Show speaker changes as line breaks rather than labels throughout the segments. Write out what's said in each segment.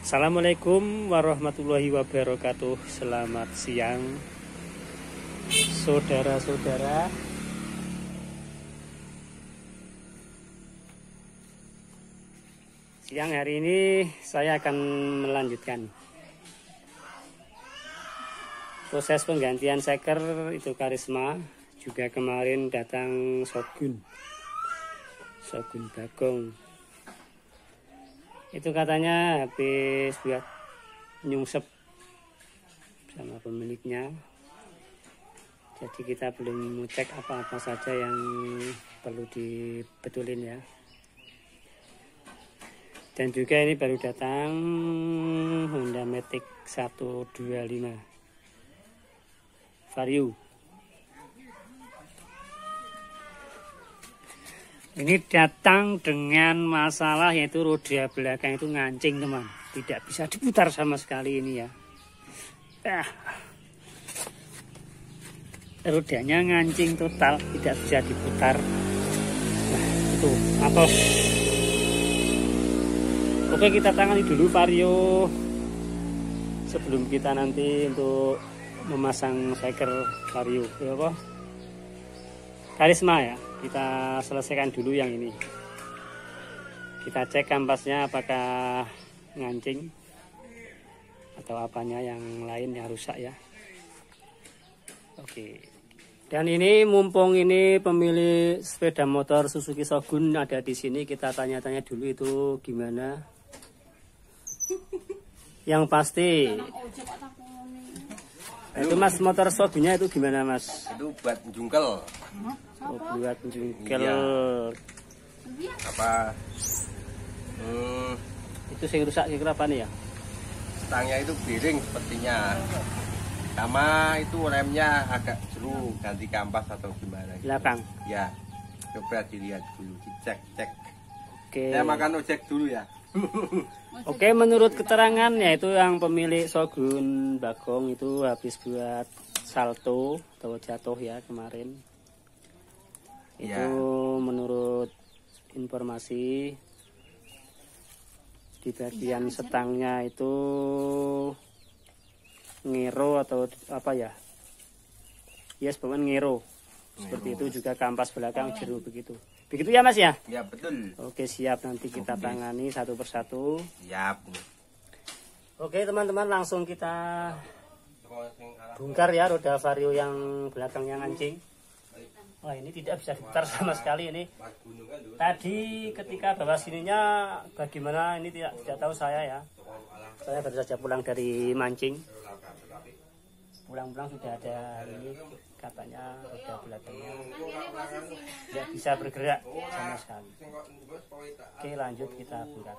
Assalamualaikum warahmatullahi wabarakatuh. Selamat siang saudara-saudara. Siang hari ini saya akan melanjutkan proses penggantian seker itu Karisma. Juga kemarin datang Shogun Bagong. Itu katanya habis buat nyungsep sama pemiliknya. Jadi kita belum cek apa-apa saja yang perlu dibetulin ya. Dan juga ini baru datang Honda Matic 125 Vario. Ini datang dengan masalah yaitu roda belakang itu ngancing teman. Tidak bisa diputar sama sekali ini ya. Rodanya ngancing total, tidak bisa diputar. Nah itu apa? Oke, kita tangani dulu Vario sebelum kita nanti untuk memasang seker Vario. Ya apa? Karisma ya. Kita selesaikan dulu yang ini. Kita cek kampasnya apakah ngancing atau apanya yang lain yang rusak ya. Oke. Dan ini mumpung ini pemilik sepeda motor Suzuki Shogun ada di sini, kita tanya-tanya dulu itu gimana. Yang pasti itu Mas, motor Shogunnya itu gimana Mas?
Itu buat jungkel.
Oh, buat jungkel.
Iya. Apa?
Itu sing rusak kira apa nih ya?
Stangnya itu miring sepertinya. Sama itu remnya agak jeru, ganti kampas atau gimana gitu.
Belakang.
Ya. Coba dilihat dulu, dicek-cek.
Oke.
Saya makan ojek dulu ya.
Oke, menurut keterangannya itu yang pemilik Shogun Bagong itu habis buat salto atau jatuh ya kemarin. Itu
Ya.
menurut informasi di bagian setangnya itu ngero atau apa ya? Yes, pokoknya ngero. Seperti itu juga kampas belakang jeru begitu. Begitu ya Mas ya?
Ya betul.
Oke, siap, nanti kita tangani satu persatu.
Siap.
Oke teman-teman, langsung kita bongkar ya roda Vario yang belakangnya ngancing. Wah, ini tidak bisa diputar sama sekali ini. Tadi ketika bawa sininya bagaimana ini tidak tahu saya ya. Saya baru saja pulang dari mancing. Pulang-pulang sudah ada ini katanya roda belakangnya tidak bisa bergerak sama sekali. Oke, lanjut kita bongkar.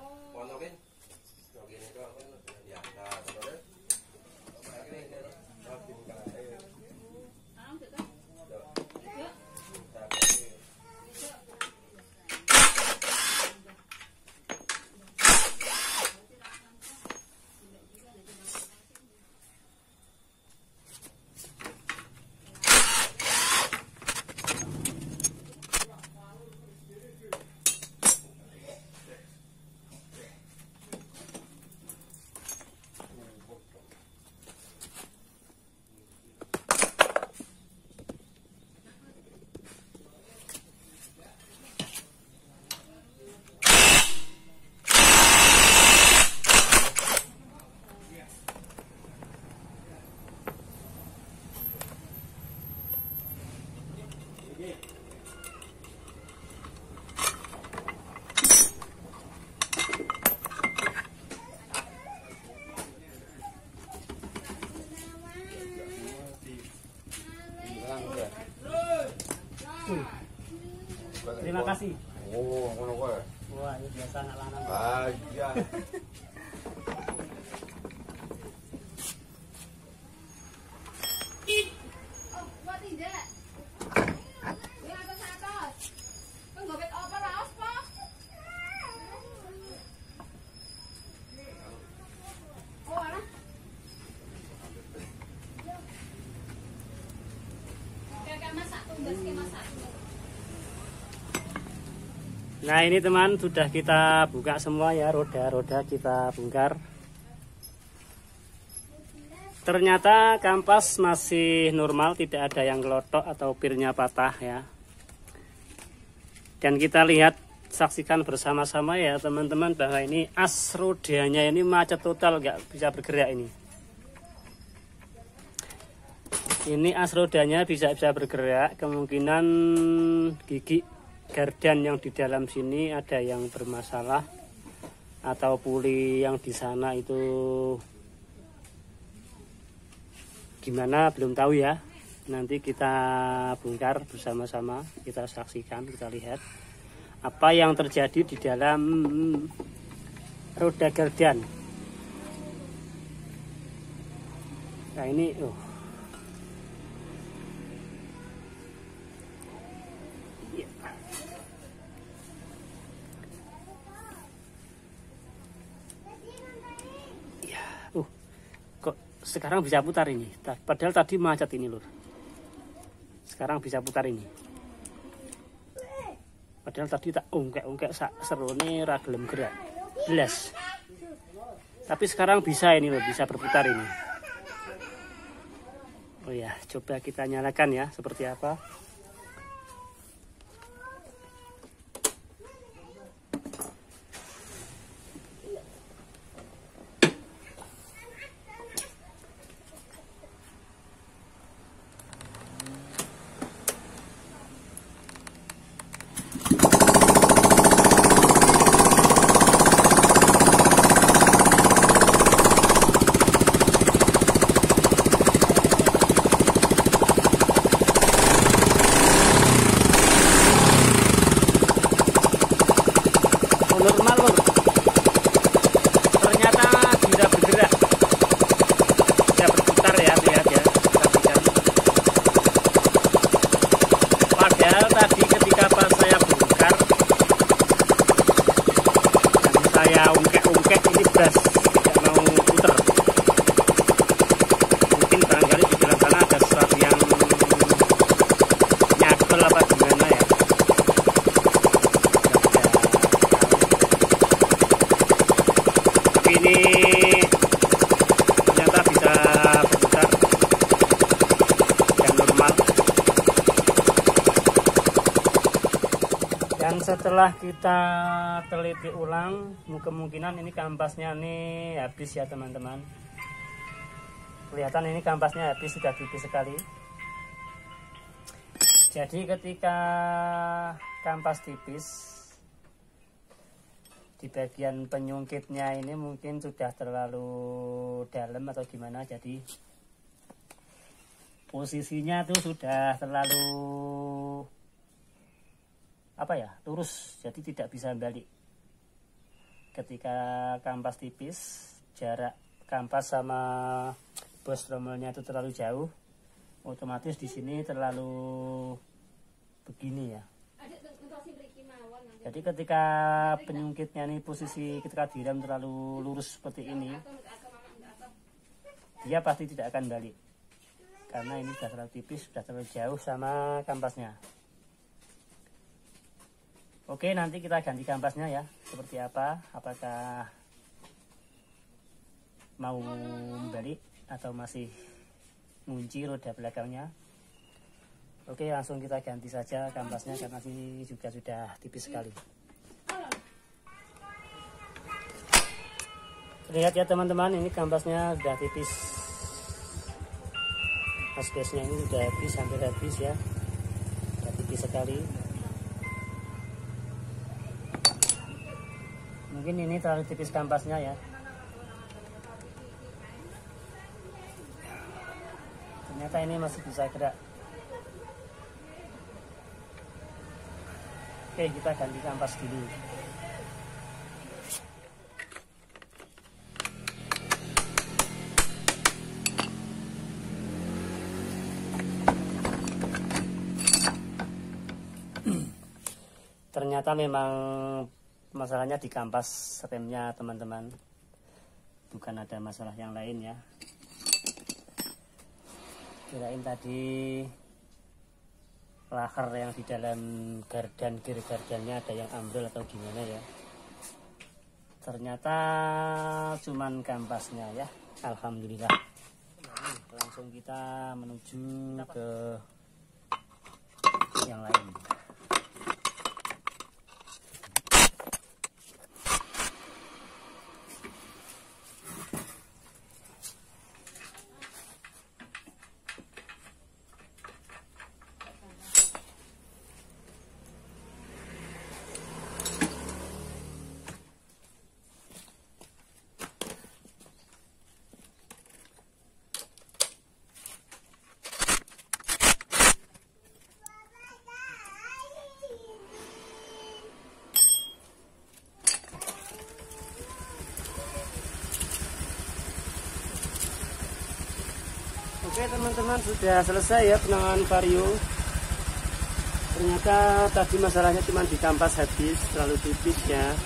Terima kasih.
Oh, ngono kowe.
Wah, ini biasa anak lanang.
Ah, iya.
Nah ini teman, sudah kita buka semua ya, roda-roda kita bongkar. Ternyata kampas masih normal, tidak ada yang kelotok atau pirnya patah ya. Dan kita lihat, saksikan bersama-sama ya teman-teman, bahwa ini as rodanya ini macet total, nggak bisa bergerak ini. Ini as rodanya bisa bergerak, kemungkinan gigi gardan yang di dalam sini ada yang bermasalah, atau puli yang di sana itu gimana belum tahu ya. Nanti kita bongkar bersama-sama, kita saksikan, kita lihat apa yang terjadi di dalam roda gardan. Nah ini sekarang bisa putar ini, padahal tadi macet ini lur. Sekarang bisa putar ini, padahal tadi tak ungkek seru nih ragelem gerak jelas, tapi sekarang bisa ini lur, bisa berputar ini. Oh ya, coba kita nyalakan ya seperti apa. Normal lur, ternyata bisa bergerak, bisa berputar ya, lihat ya, saksikan. Padahal tadi ketika pas saya bongkar dan saya ungkek ini beras tidak mau putar. Mungkin barangkali di dalam sana ada sesuatu yang nyagel apa gimana ya. Ini ternyata bisa berputar dan normal. Dan setelah kita teliti ulang, kemungkinan ini kampasnya ini habis ya teman-teman. Kelihatan ini kampasnya habis, sudah tipis sekali. Jadi ketika kampas tipis, di bagian penyungkitnya ini mungkin sudah terlalu dalam atau gimana, jadi posisinya tuh sudah terlalu lurus, jadi tidak bisa balik. Ketika kampas tipis, jarak kampas sama bos trommelnya itu terlalu jauh, otomatis di sini terlalu begini ya. Jadi ketika penyungkitnya ini posisi ketika direm terlalu lurus seperti ini, dia pasti tidak akan balik, karena ini sudah terlalu tipis, sudah terlalu jauh sama kampasnya. Oke, nanti kita ganti kampasnya ya, seperti apa, apakah mau balik atau masih ngunci roda belakangnya. Oke, langsung kita ganti saja kampasnya karena sini juga sudah tipis sekali. Lihat ya teman-teman, ini kampasnya sudah tipis. Asbesnya ini sudah habis, hampir habis ya. Sudah tipis sekali. Mungkin ini terlalu tipis kampasnya ya. Ternyata ini masih bisa gerak. Oke, kita ganti kampas dulu. Ternyata memang masalahnya di kampas remnya teman-teman, bukan ada masalah yang lain ya. Kirain tadi lahar yang di dalam gardan, gear gardannya ada yang ambrol atau gimana ya. Ternyata cuman kampasnya ya. Alhamdulillah. langsung kita menuju ke yang lain. Oke teman-teman, sudah selesai ya penanganan vario. Ternyata tadi masalahnya cuma di kampas habis, terlalu tipis ya.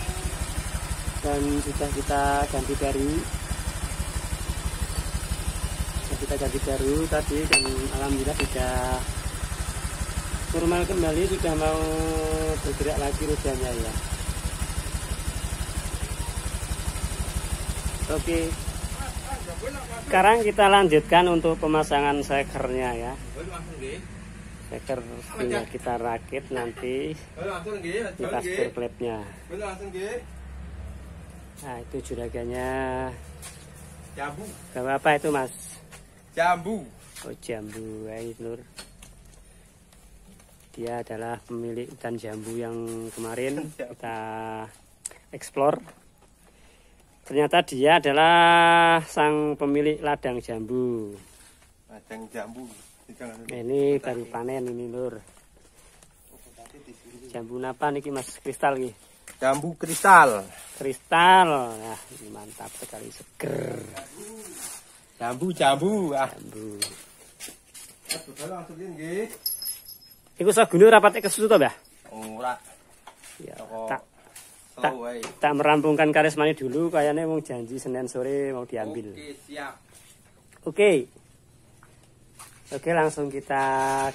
Dan sudah kita ganti baru. Kita ganti baru tadi dan alhamdulillah sudah normal kembali, sudah mau bergerak lagi rodanya ya. Oke. Sekarang kita lanjutkan untuk pemasangan sekernya ya. Seker sudah kita rakit nanti di kasper klepnya. Nah itu juragannya.
Jambu.
Apa itu mas?
Jambu.
Oh jambu, ini Nur. Dia adalah pemilik hutan jambu yang kemarin kita eksplor. Ternyata dia adalah sang pemilik ladang jambu.
Ladang jambu.
Ini baru panen ini Nur. Jambu apa nih mas? Kristal nih.
Jambu kristal.
Kristal. Nah, ini mantap sekali, seger.
Jambu.
Jambu.
Iku
sagune rapatnya kesusu to, Mbah?
Ora.
Ya, tak merampungkan Karismani dulu, kayaknya mau janji Senin sore mau diambil.
Oke, siap.
Oke, langsung kita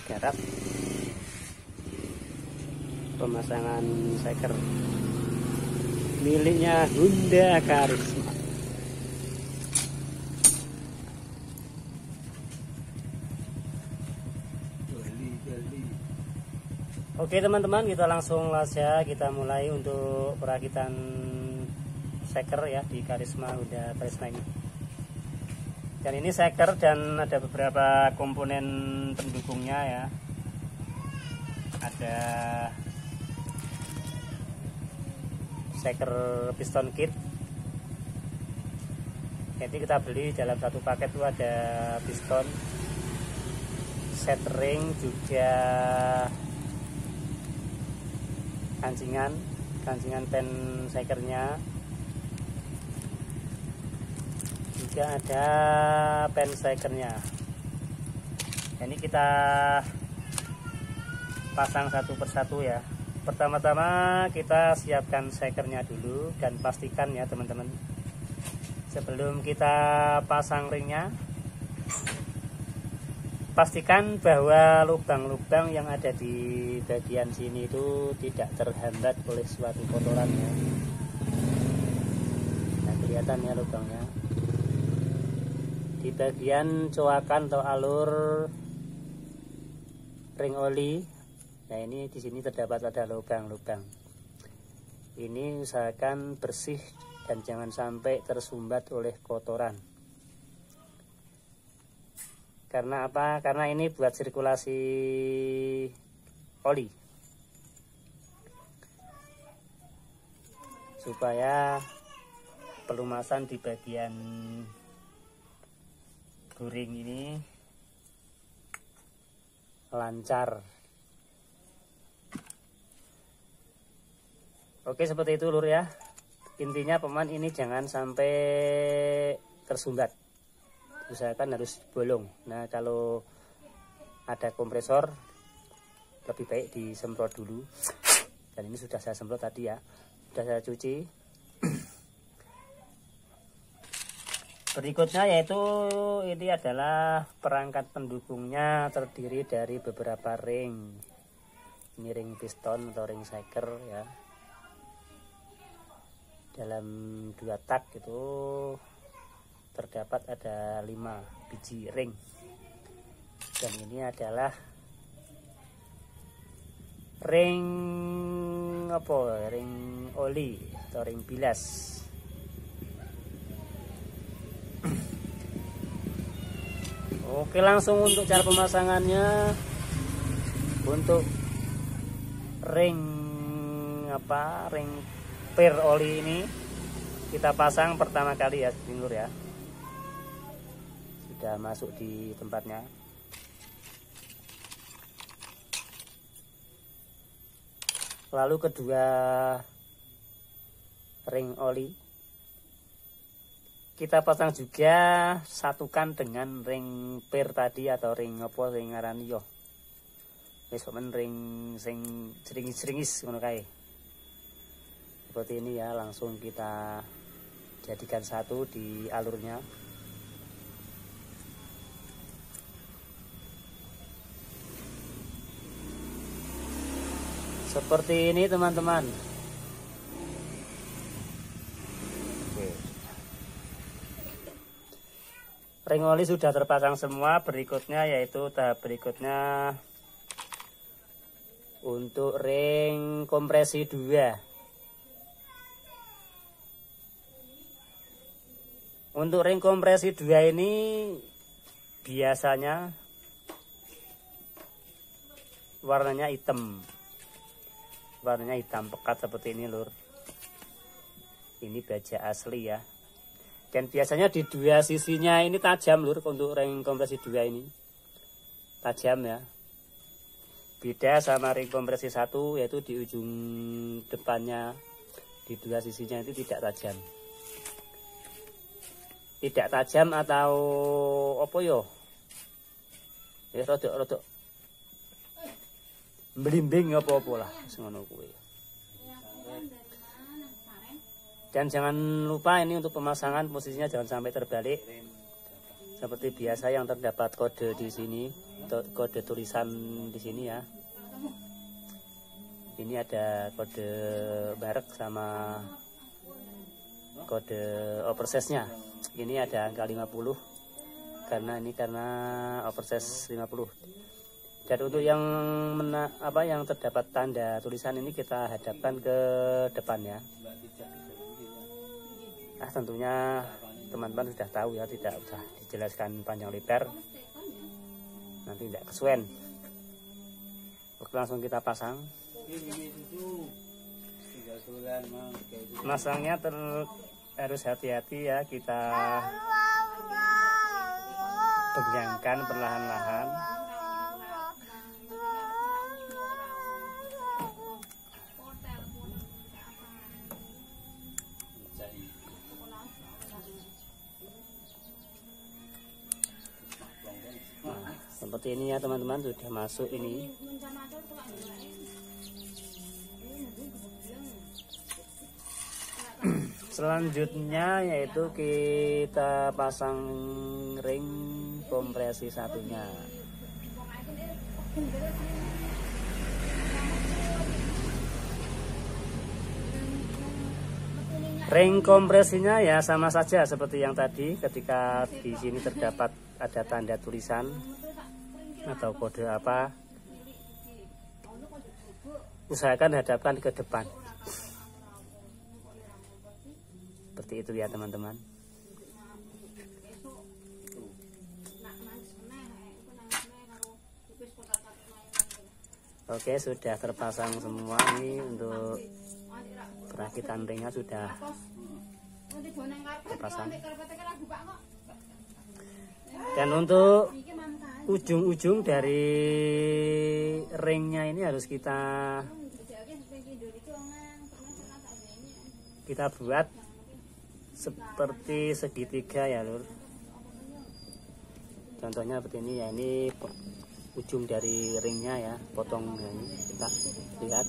garap pemasangan seker miliknya Honda Karisma. Oke teman-teman, kita langsung saja kita mulai untuk perakitan seker ya di Karisma Honda Karisma ini. Dan ini seker dan ada beberapa komponen pendukungnya ya. Ada seker piston kit. Jadi kita beli dalam satu paket itu ada piston, set ring, juga kancingan pen sekernya, juga ada pen sekernya. Ini kita pasang satu persatu ya. Pertama-tama kita siapkan sekernya dulu dan pastikan ya teman-teman, sebelum kita pasang ringnya, pastikan bahwa lubang-lubang yang ada di bagian sini itu tidak terhambat oleh suatu kotoran ya. Nah kelihatan ya lubangnya di bagian coakan atau alur ring oli. Nah ini di sini terdapat ada lubang-lubang. Ini usahakan bersih dan jangan sampai tersumbat oleh kotoran. Karena apa? Karena ini buat sirkulasi oli, supaya pelumasan di bagian guring ini lancar. Oke, seperti itu Lur ya. Intinya peman ini jangan sampai tersumbat, usahakan harus bolong. Nah kalau ada kompresor lebih baik disemprot dulu, dan ini sudah saya semprot tadi ya, sudah saya cuci. Berikutnya yaitu ini adalah perangkat pendukungnya, terdiri dari beberapa ring. Ini ring piston atau ring seker ya. Dalam 2 tak itu terdapat ada 5 biji ring. Dan ini adalah ring apa? Ring oli atau ring bilas. Oke, langsung untuk cara pemasangannya. Untuk ring apa? Ring per oli ini kita pasang pertama kali ya, Lur ya. Sudah masuk di tempatnya. Lalu kedua ring oli kita pasang juga, satukan dengan ring per tadi atau ring apa ring ngarani yo. Wis ring sing seringis ngono kae. Seperti ini ya, langsung kita jadikan satu di alurnya. Seperti ini teman-teman. Oke. Ring oli sudah terpasang semua. Berikutnya yaitu tahap berikutnya untuk ring kompresi 2. Untuk ring kompresi 2 ini biasanya warnanya hitam. Warnanya hitam pekat seperti ini, Lur. Ini baja asli ya. Dan biasanya di dua sisinya ini tajam, Lur, untuk ring kompresi 2 ini. Tajam ya. Beda sama ring kompresi 1, yaitu di ujung depannya, di dua sisinya itu tidak tajam. Tidak tajam atau apa yo? Ya rodok-rodok belimbing apa-apa lah, ngono kuwi. Dan jangan lupa ini untuk pemasangan posisinya jangan sampai terbalik. Seperti biasa yang terdapat kode di sini, kode tulisan di sini ya. Ini ada kode merek sama kode oversize-nya. Ini ada angka 50 karena oversize 50. Dan untuk yang yang terdapat tanda tulisan ini kita hadapkan ke depan ya. Nah, tentunya teman-teman sudah tahu ya, tidak usah dijelaskan panjang lebar. Nanti tidak kesuwen. Oke, langsung kita pasang. Masangnya harus hati-hati ya, kita pegangan perlahan-lahan. Seperti ini ya teman-teman, sudah masuk ini. Selanjutnya yaitu kita pasang ring kompresi satunya. Ring kompresinya ya sama saja seperti yang tadi, ketika di sini terdapat ada tanda tulisan atau kode apa, usahakan hadapkan ke depan. Seperti itu ya teman-teman. Oke, sudah terpasang semua ini. Untuk perakitan ringnya sudah terpasang. Dan untuk ujung-ujung dari ringnya ini harus kita buat seperti segitiga ya, Lur. Contohnya seperti ini ya, ini ujung dari ringnya ya, potong ini kita lihat.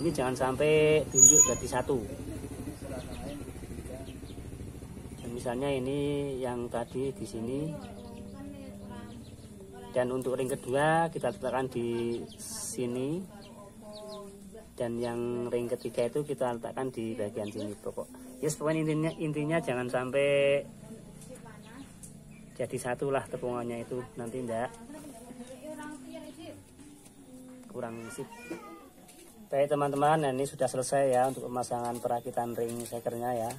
Ini jangan sampai tunjuk jadi satu. Dan misalnya ini yang tadi di sini. Dan untuk ring kedua kita letakkan di sini. Dan yang ring ketiga itu kita letakkan di bagian sini. Pokoknya intinya jangan sampai jadi satulah tepungannya itu, nanti enggak kurang sip. Baik teman-teman, nah ini sudah selesai ya untuk pemasangan perakitan ring shakernya ya.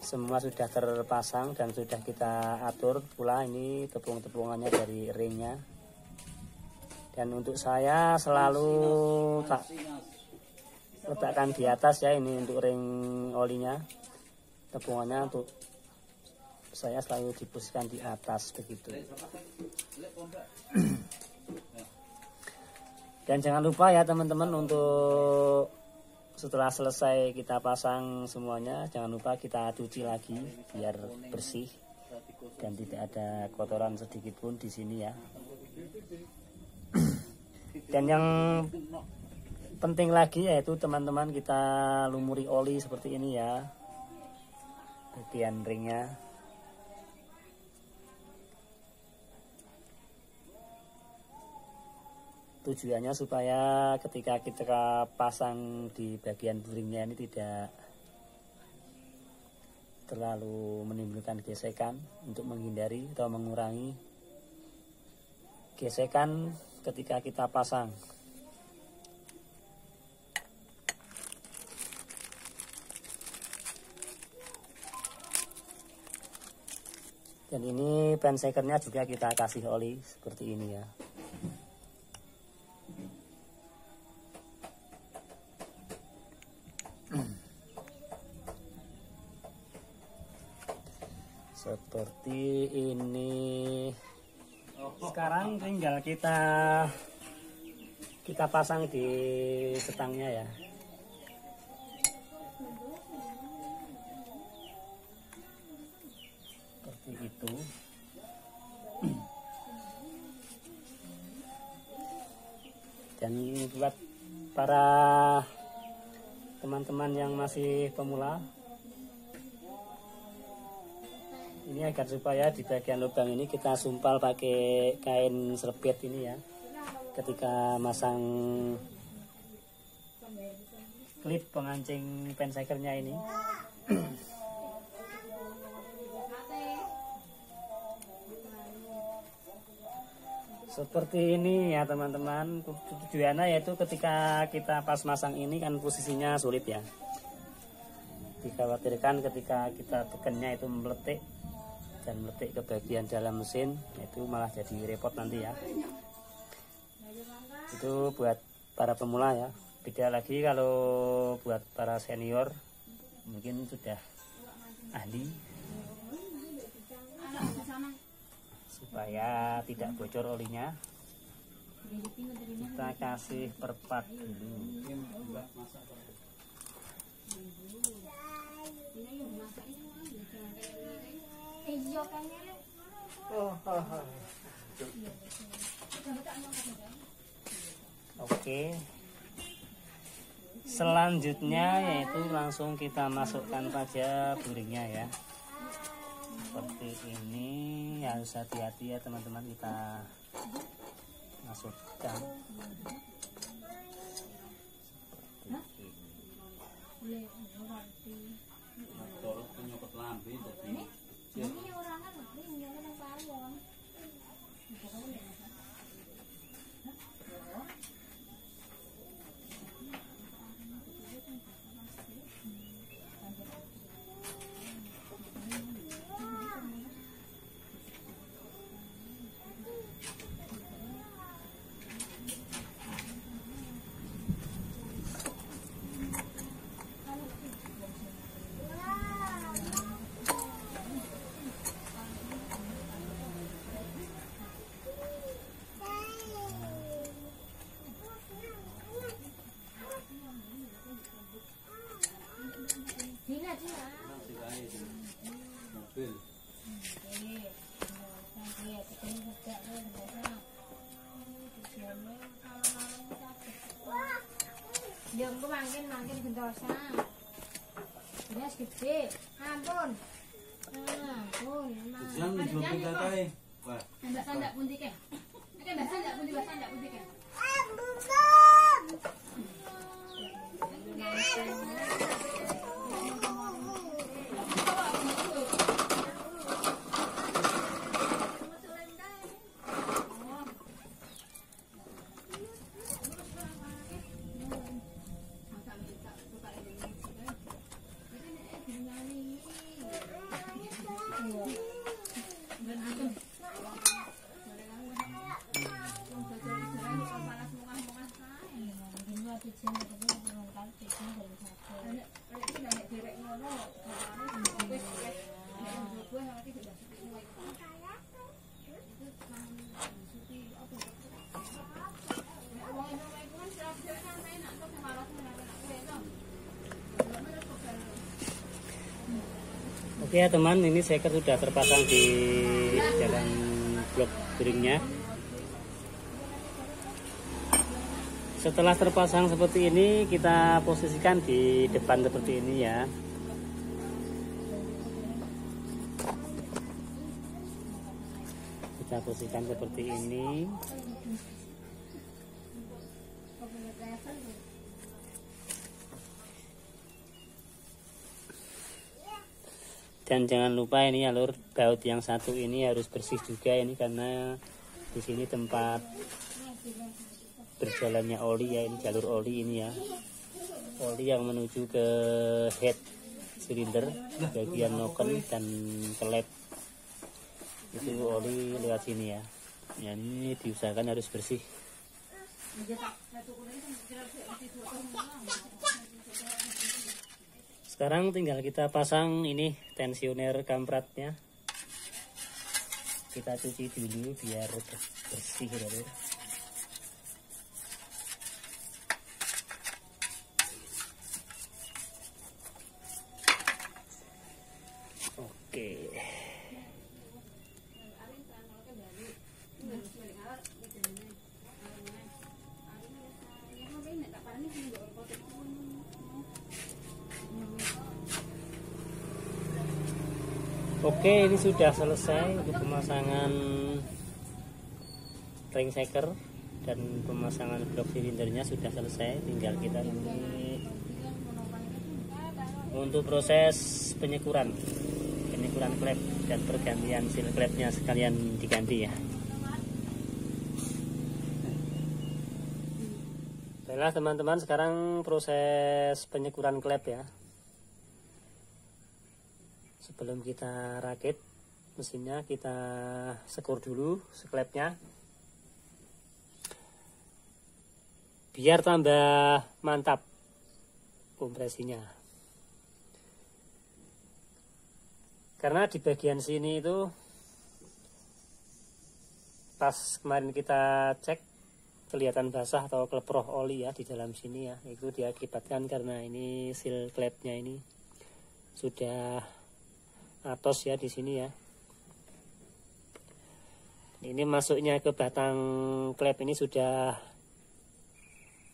Semua sudah terpasang dan sudah kita atur pula ini tepung-tepungannya dari ringnya. Dan untuk saya selalu tak letakkan di atas ya, ini untuk ring olinya. Tepungannya untuk saya selalu diposisikan di atas begitu. Dan jangan lupa ya teman-teman, untuk setelah selesai kita pasang semuanya, jangan lupa kita cuci lagi biar bersih dan tidak ada kotoran sedikit pun di sini ya. Dan yang penting lagi yaitu teman-teman, kita lumuri oli seperti ini ya, bagian ringnya. Tujuannya supaya ketika kita pasang di bagian ringnya ini tidak terlalu menimbulkan gesekan, untuk menghindari atau mengurangi gesekan ketika kita pasang. Dan ini pen shakernya juga kita kasih oli seperti ini ya. Seperti ini. Sekarang tinggal kita pasang di setangnya ya. Seperti itu. Dan buat para teman-teman yang masih pemula, ini agar supaya di bagian lubang ini kita sumpal pakai kain serbet ini ya, ketika masang klip pengancing pen shakernya ini. Seperti ini ya teman-teman. Tujuannya yaitu ketika kita pas masang ini kan posisinya sulit ya, dikhawatirkan ketika kita tekannya itu meletik dan meletik ke bagian dalam mesin, itu malah jadi repot nanti ya. Itu buat para pemula ya. Beda lagi kalau buat para senior, mungkin sudah ahli, supaya tidak bocor olinya kita kasih perpat dulu. Oke, selanjutnya yaitu langsung kita masukkan saja buringnya ya. Seperti ini, harus hati-hati ya teman-teman, kita masukkan seperti ini.
Yang mangkin gendosa. Ini gede. Ampun. Ampun,
Jangan jumpa kakak. Wah.
Mbak sandak pundi ke? Oke, Mbak sandak pundi ke?
Oke ya teman, ini shaker sudah terpasang di dalam blok bearingnya. Setelah terpasang seperti ini, kita posisikan di depan seperti ini ya. Kita posisikan seperti ini. Dan jangan lupa ini alur baut yang satu ini harus bersih juga ini, karena di sini tempat berjalannya oli ya, ini jalur oli ini ya. Oli yang menuju ke head silinder bagian noken dan kelep. Itu oli lewat sini ya. Ya ini diusahakan harus bersih. Sekarang tinggal kita pasang ini tensioner kampratnya. Kita cuci dulu biar bersih ya. Oke. Oke, ini sudah selesai untuk pemasangan ring shaker dan pemasangan blok silindernya sudah selesai. Tinggal kita ini untuk proses penyekuran klep dan pergantian seal klepnya sekalian diganti ya. Baiklah teman-teman, sekarang proses penyekuran klep ya. Sebelum kita rakit mesinnya, kita sekur dulu sklepnya biar tambah mantap kompresinya. Karena di bagian sini itu pas kemarin kita cek kelihatan basah atau keleproh oli ya di dalam sini ya. Itu diakibatkan karena ini seal klepnya ini sudah atos ya di sini ya. Ini masuknya ke batang klep ini sudah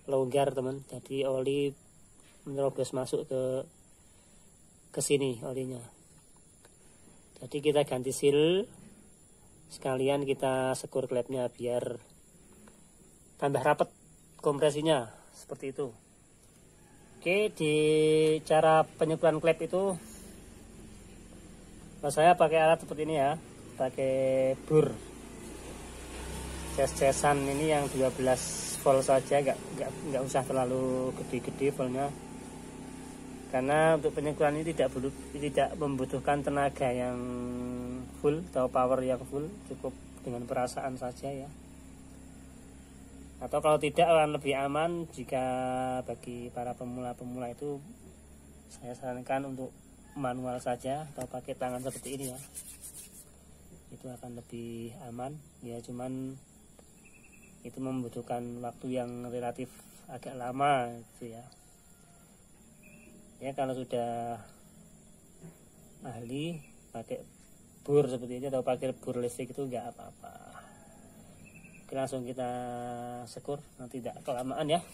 longgar teman, jadi oli menerobos masuk ke sini olinya. Jadi kita ganti seal sekalian kita sekur klepnya biar tambah rapat kompresinya seperti itu. Oke, di cara penyekuran klep itu saya pakai alat seperti ini ya, pakai bur ces-cesan ini yang 12 volt saja, nggak usah terlalu gede-gede voltnya, karena untuk penyekuran ini tidak membutuhkan tenaga yang full atau power yang full, cukup dengan perasaan saja ya. Atau kalau tidak akan lebih aman jika bagi para pemula-pemula itu saya sarankan untuk manual saja atau pakai tangan seperti ini ya, itu akan lebih aman ya. Cuman itu membutuhkan waktu yang relatif agak lama gitu ya. Ya kalau sudah ahli pakai bur seperti ini atau pakai bur listrik itu enggak apa-apa. Oke, langsung kita sekur, nanti tidak kelamaan ya.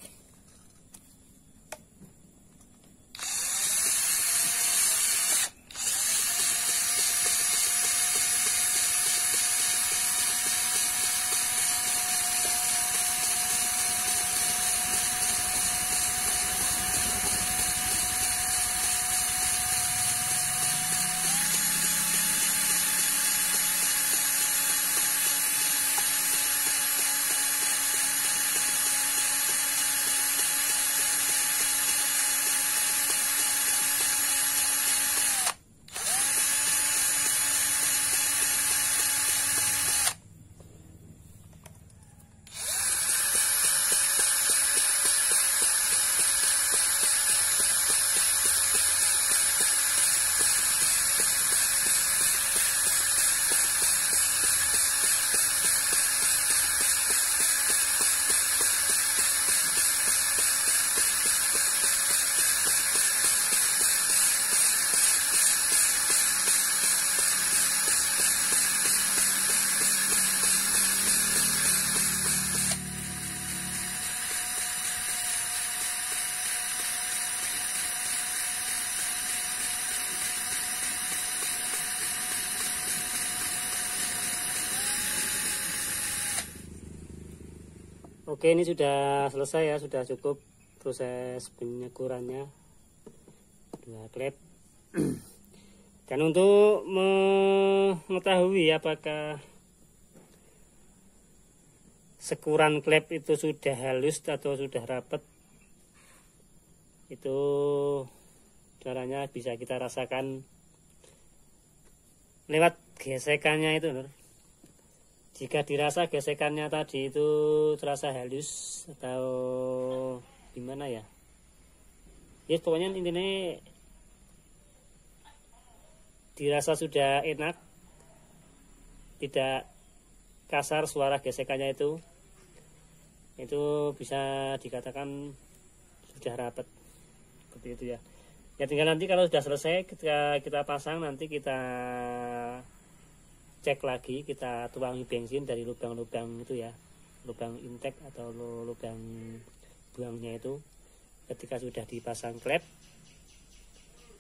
Oke, ini sudah selesai ya, sudah cukup proses penyekurannya 2 klep. Dan untuk mengetahui apakah sekuran klep itu sudah halus atau sudah rapat, itu caranya bisa kita rasakan lewat gesekannya itu, Nur. Jika dirasa gesekannya tadi itu terasa halus atau gimana ya, ya pokoknya intinya dirasa sudah enak, tidak kasar suara gesekannya itu bisa dikatakan sudah rapat seperti itu ya. Ya tinggal nanti kalau sudah selesai ketika kita pasang, nanti kita cek lagi, kita tuangi bensin dari lubang-lubang itu ya, lubang intake atau lubang buangnya itu. Ketika sudah dipasang klep,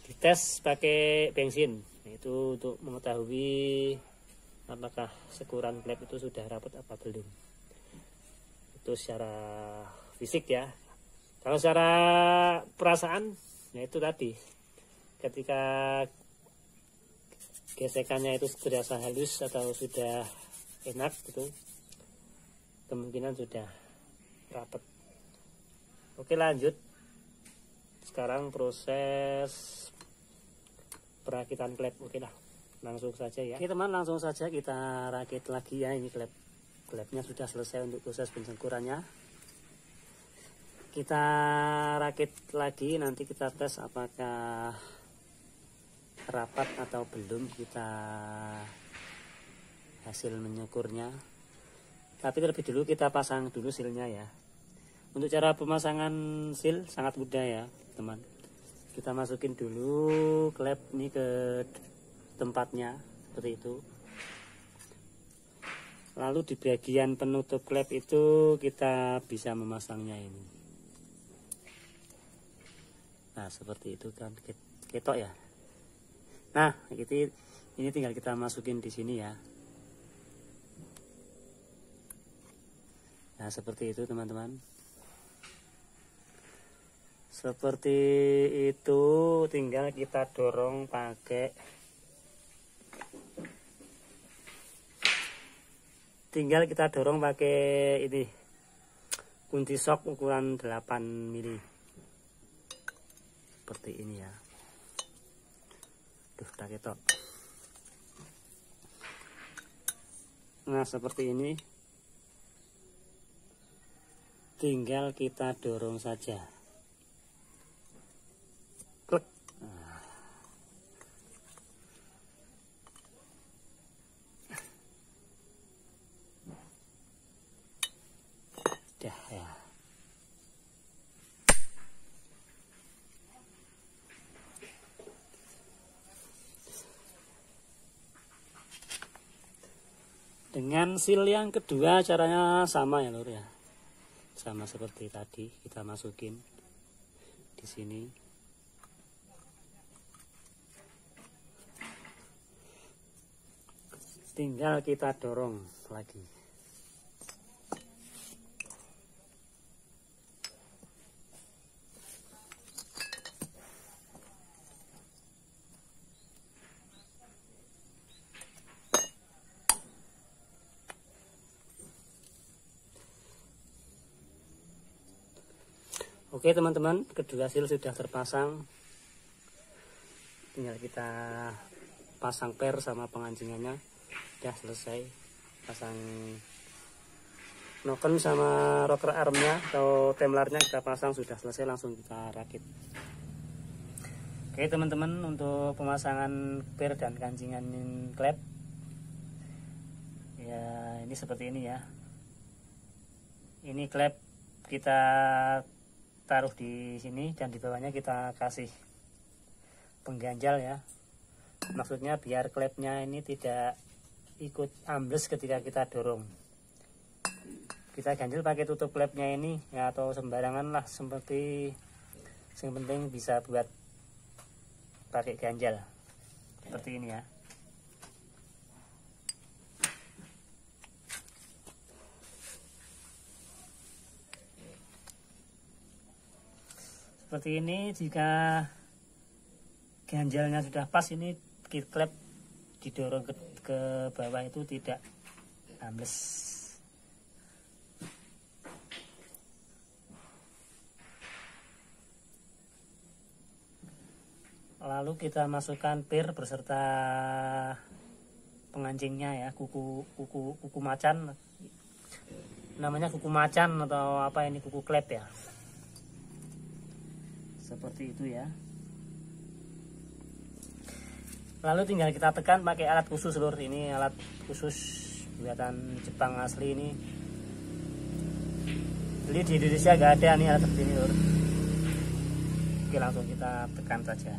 dites pakai bensin, itu untuk mengetahui apakah sekuran klep itu sudah rapat apa belum. Itu secara fisik ya. Kalau secara perasaan, ya itu tadi, ketika gesekannya itu terasa halus atau sudah enak gitu, kemungkinan sudah rapat. Oke, lanjut. Sekarang proses perakitan klep. Oke lah, langsung saja ya. Oke teman, langsung saja kita rakit lagi ya. Ini klepnya sudah selesai untuk proses penyekurannya. Kita rakit lagi, nanti kita tes apakah rapat atau belum kita hasil menyukurnya. Tapi terlebih dulu kita pasang dulu silnya ya. Untuk cara pemasangan sil sangat mudah ya teman. Kita masukin dulu klep ini ke tempatnya seperti itu. Lalu di bagian penutup klep itu kita bisa memasangnya ini. Nah seperti itu kan, ketok ya. Nah, gitu, ini tinggal kita masukin di sini ya. Nah, seperti itu teman-teman. Seperti itu, tinggal kita dorong pakai ini kunci sok ukuran 8 mili. Seperti ini ya. Tak ketok. Nah seperti ini, tinggal kita dorong saja. Klik. Nah. Dah ya. Dengan sil yang kedua caranya sama ya Lur ya. Sama seperti tadi, kita masukin di sini. Tinggal kita dorong lagi. Oke teman-teman, kedua sil sudah terpasang. Tinggal kita pasang per sama pengancingannya. Sudah selesai. Pasang noken sama rocker armnya atau temlarnya kita pasang, sudah selesai, langsung kita rakit. Oke teman-teman, untuk pemasangan per dan kancingan klep ya ini seperti ini ya. Ini klep kita taruh di sini dan di bawahnya kita kasih pengganjal ya. Maksudnya biar klepnya ini tidak ikut ambles ketika kita dorong. Kita ganjel pakai tutup klepnya ini ya, atau sembarangan lah, seperti yang penting bisa buat pakai ganjal seperti ini ya. seperti ini. Jika ganjalnya sudah pas, ini klep didorong ke bawah itu tidak ambles. Lalu kita masukkan pir beserta pengancingnya ya, kuku macan, namanya kuku macan atau apa ini, kuku klep ya, seperti itu ya. Lalu tinggal kita tekan pakai alat khusus lur, ini alat khusus buatan Jepang asli ini, jadi di Indonesia gak ada nih alat seperti ini lur. Oke, langsung kita tekan saja.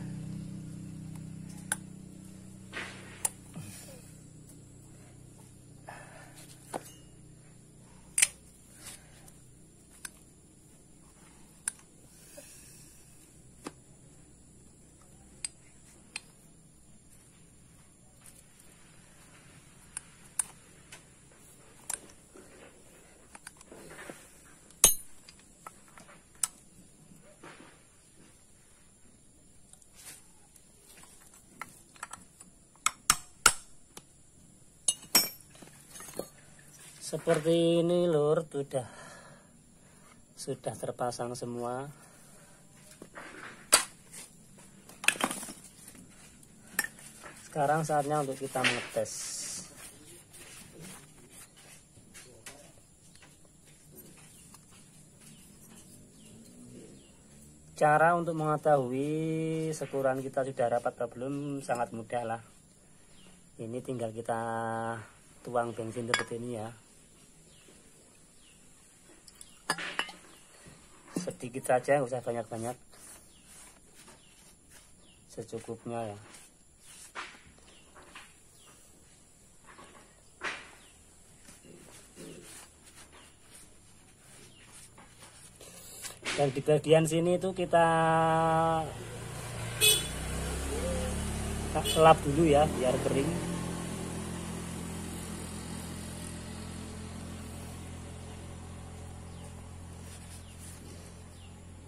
Seperti ini lur, sudah terpasang semua. Sekarang saatnya untuk kita mengetes. Cara untuk mengetahui sekuran kita sudah rapat atau belum sangat mudah lah. Ini tinggal kita tuang bensin seperti ini ya. Sedikit saja, nggak usah banyak-banyak, secukupnya ya. Dan di bagian sini itu kita lap dulu ya biar kering.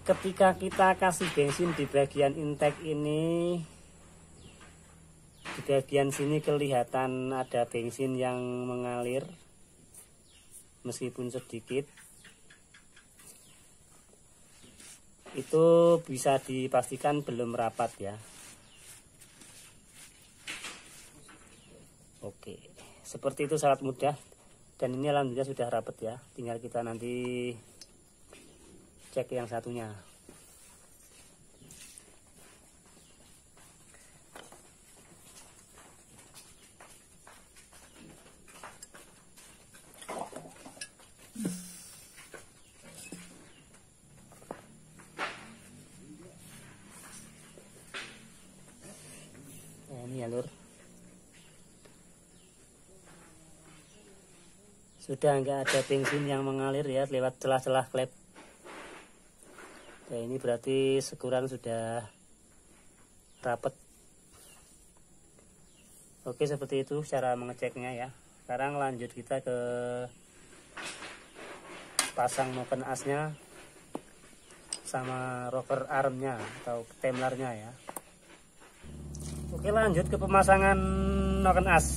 Ketika kita kasih bensin di bagian intake ini, di bagian sini kelihatan ada bensin yang mengalir meskipun sedikit. Itu bisa dipastikan belum rapat ya. Oke, seperti itu sangat mudah. Dan ini alhamdulillah sudah rapat ya. Tinggal kita nanti cek yang satunya. Nah, ini ya lur, sudah nggak ada bensin yang mengalir ya lewat celah-celah klep. Nah, ini berarti sekuran sudah rapat. Oke, seperti itu cara mengeceknya ya. Sekarang lanjut kita ke pasang noken asnya sama rocker armnya atau temlarnya ya. Oke, lanjut ke pemasangan noken as.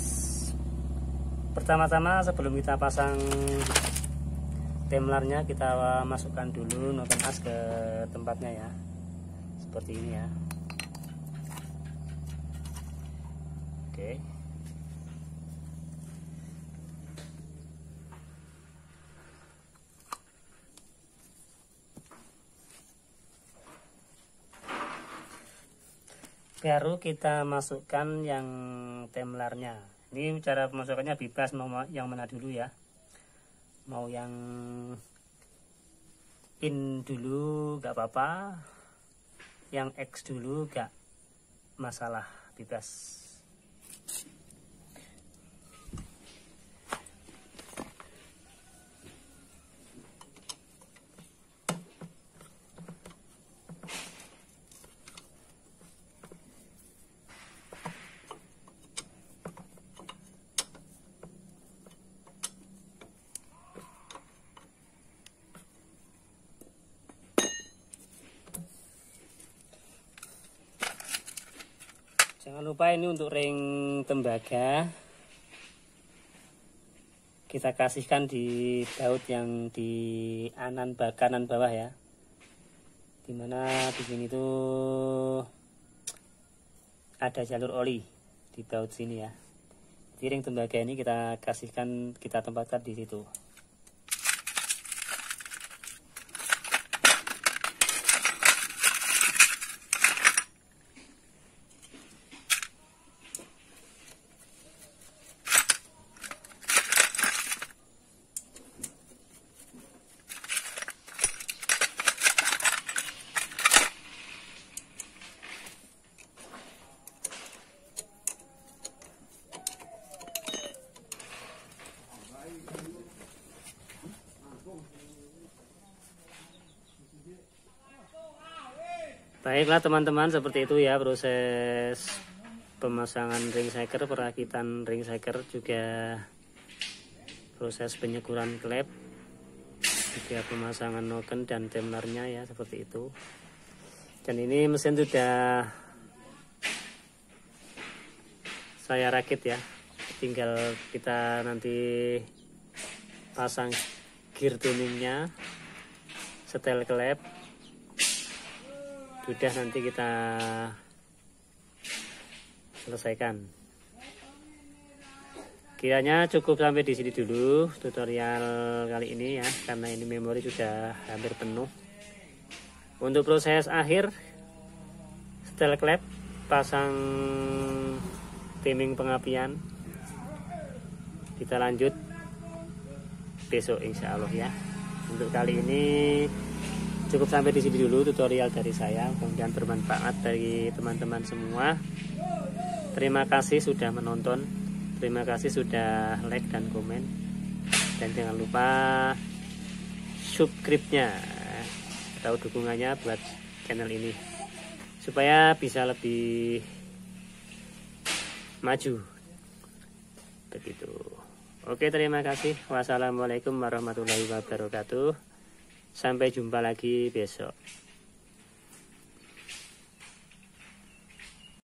Pertama-tama sebelum kita pasang temlarnya, kita masukkan dulu noken as ke tempatnya ya, seperti ini ya. Oke, baru kita masukkan yang temlarnya. Ini cara pemasukannya bebas, mau yang mana dulu ya, mau yang in dulu gak apa-apa, yang X dulu gak masalah, bebas. Jangan lupa ini untuk ring tembaga kita kasihkan di baut yang di kanan bawah ya, dimana di sini tuh ada jalur oli di baut sini ya. Jadi ring tembaga ini kita kasihkan, kita tempatkan di situ. Baiklah teman-teman, seperti itu ya proses pemasangan ring shaker, perakitan ring shaker, juga proses penyekuran klep, juga pemasangan noken dan temlernya ya, seperti itu. Dan ini mesin sudah saya rakit ya, tinggal kita nanti pasang gear tuningnya, setel klep, sudah nanti kita selesaikan. Kiranya cukup sampai di sini dulu tutorial kali ini ya, karena ini memori sudah hampir penuh. Untuk proses akhir, setel klep, pasang timing pengapian, kita lanjut besok insya Allah ya. Untuk kali ini cukup sampai di sini dulu tutorial dari saya, mudah-mudahan bermanfaat bagi teman-teman semua. Terima kasih sudah menonton, terima kasih sudah like dan komen, dan jangan lupa subscribe-nya atau dukungannya buat channel ini supaya bisa lebih maju begitu. Oke, terima kasih. Wassalamualaikum warahmatullahi wabarakatuh. Sampai jumpa lagi besok.